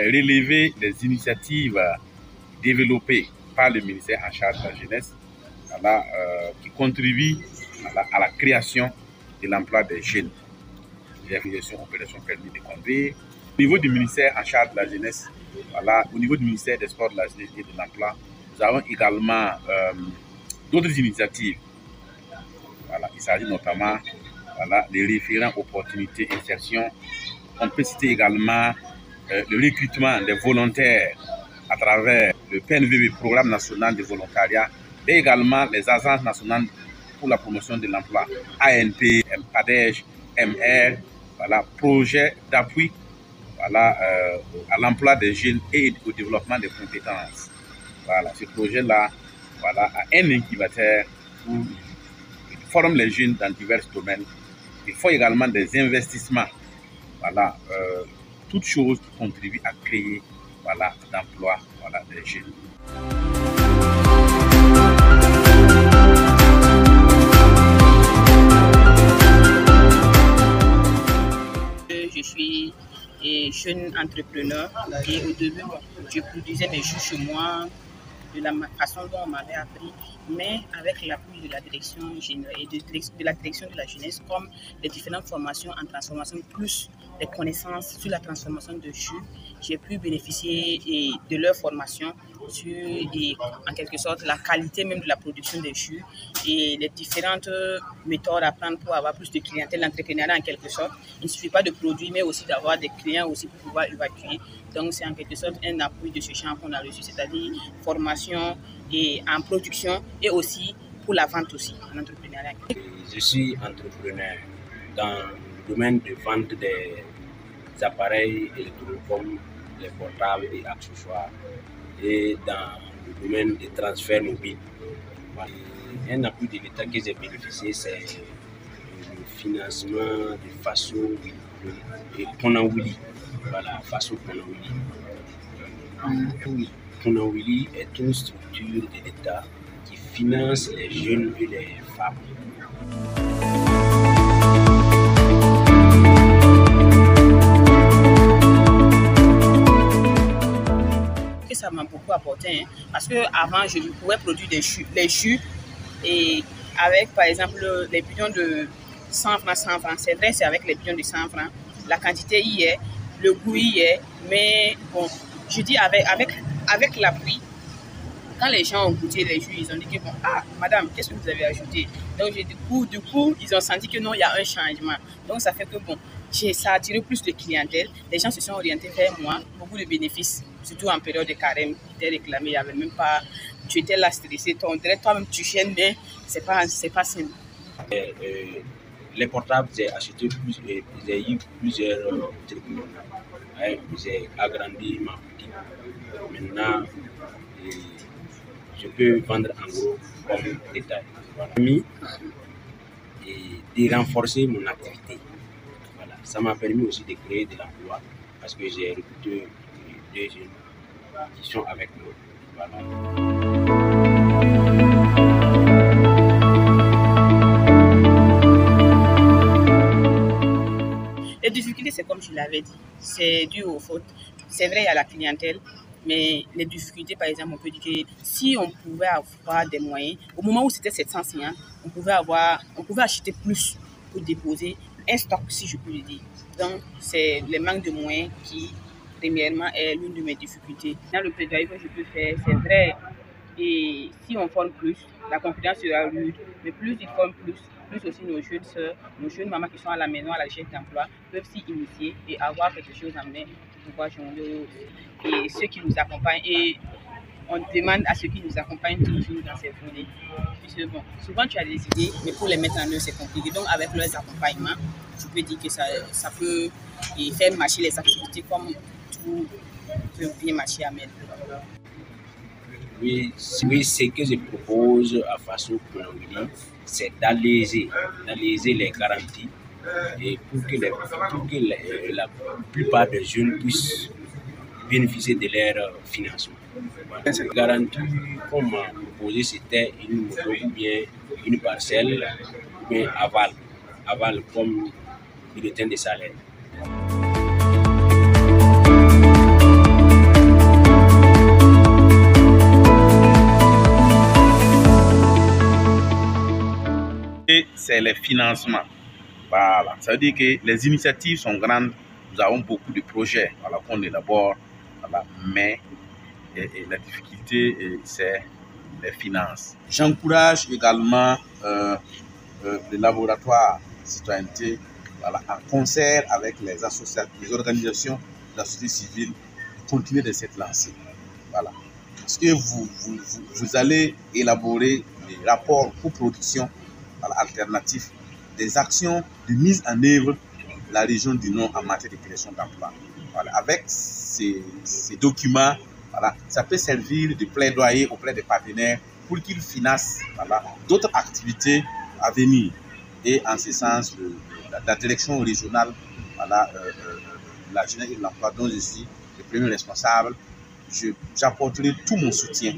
relever les initiatives développées par le ministère en charge de la jeunesse, voilà, qui contribuent à la création de l'emploi des jeunes. Réalisation opération permis de conduire. Au niveau du ministère en charge de la jeunesse, voilà, au niveau du ministère des Sports, de la jeunesse et de l'emploi, nous avons également d'autres initiatives. Voilà, il s'agit notamment des référents opportunités insertion. On peut citer également le recrutement des volontaires à travers le PNVB, Programme national de volontariat, et également les agences nationales pour la promotion de l'emploi, ANP, PADEJ, MR, voilà, projet d'appui à l'emploi des jeunes et au développement des compétences. Voilà, ce projet-là a un incubateur où il forme les jeunes dans divers domaines. Il faut également des investissements. Voilà, toutes choses qui contribuent à créer l'emploi des jeunes. Je suis jeune entrepreneur et au début, je produisais mes jus chez moi de la façon dont on m'avait appris, mais avec l'appui de la direction et de la direction de la jeunesse, comme les différentes formations en transformation, plus les connaissances sur la transformation de jus, j'ai pu bénéficier de leur formation sur, en quelque sorte, la qualité même de la production des jus et les différentes méthodes à prendre pour avoir plus de clientèle, l'entrepreneuriat en quelque sorte. Il ne suffit pas de produire, mais aussi d'avoir des clients aussi pour pouvoir évacuer. Donc, c'est en quelque sorte un appui de ce champ qu'on a reçu, c'est-à-dire formation et en production et aussi pour la vente aussi, en entrepreneuriat. Je suis entrepreneur dans le domaine de vente des appareils électroniques comme les portables et accessoires et dans le domaine des transferts mobiles. Un appui de l'État que j'ai bénéficié, c'est le financement de Faso Konawili. Voilà, Faso Konawili. Konawili est une structure de l'État qui finance les jeunes et les femmes. Ça m'a beaucoup apporté, hein, parce qu'avant, je pouvais produire les jus, et avec, par exemple, les bidons de 100 francs, c'est vrai, c'est avec les bidons de 100 francs, la quantité y est, le goût y est, mais bon, je dis avec l'appui, quand les gens ont goûté les jus, ils ont dit que bon, ah, madame, qu'est-ce que vous avez ajouté? Donc, du coup, ils ont senti que non, il y a un changement. Donc, ça fait que bon, ça a attiré plus de clientèle. Les gens se sont orientés vers moi, beaucoup de bénéfices, surtout en période de carême, qui étaient réclamés. Il n'y avait même pas, tu étais là stressé, toi-même tu gênes, mais c'est pas simple. Les portables, j'ai acheté j'ai eu plusieurs trucs. J'ai agrandi ma boutique. Maintenant, je peux vendre en gros comme détail. Voilà. Et de renforcer mon activité. Voilà. Ça m'a permis aussi de créer de l'emploi parce que j'ai recruté des jeunes qui sont avec nous. Voilà. Les difficultés, c'est comme je l'avais dit, c'est dû aux fautes. C'est vrai, il y a la clientèle, mais les difficultés, par exemple, on peut dire que si on pouvait avoir des moyens, au moment où c'était 700 signants, on pouvait acheter plus pour déposer un stock, si je peux le dire. Donc, c'est le manque de moyens qui, premièrement, est l'une de mes difficultés. Dans le plaidoyer que je peux faire, c'est vrai, et si on forme plus, la concurrence sera rude, mais plus ils forment plus aussi nos jeunes sœurs, nos jeunes mamans qui sont à la maison à la recherche d'emploi peuvent s'y initier et avoir quelque chose en main pour pouvoir jongler. Et ceux qui nous accompagnent, et on demande à ceux qui nous accompagnent toujours dans ces volets. Puisque bon, souvent tu as des idées, mais pour les mettre en œuvre c'est compliqué. Donc avec leurs accompagnements, je peux dire que ça peut faire marcher les activités comme tout peut bien marcher à mettre. Oui, ce que je propose à Faso Konawili, c'est d'alléger les garanties et pour que la plupart des jeunes puissent bénéficier de leur financement. Voilà. Cette garantie qu'on m'a proposée, c'était une moto ou bien une parcelle ou bien aval comme bulletin de salaire. c'est les financements. Voilà, ça veut dire que les initiatives sont grandes, nous avons beaucoup de projets qu'on élabore, mais la difficulté, c'est les finances. J'encourage également le laboratoire citoyenneté en concert avec les associations, les organisations de la société civile, continuer de cette lancée. Voilà. Parce que vous allez élaborer des rapports pour production alternatifs, des actions de mise en œuvre de la région du Nord en matière de création d'emplois. Voilà. Avec ces documents, ça peut servir de plaidoyer auprès des partenaires pour qu'ils financent d'autres activités à venir. Et en ce sens, la direction régionale la jeunesse et de l'emploi dont je suis le premier responsable, j'apporterai tout mon soutien.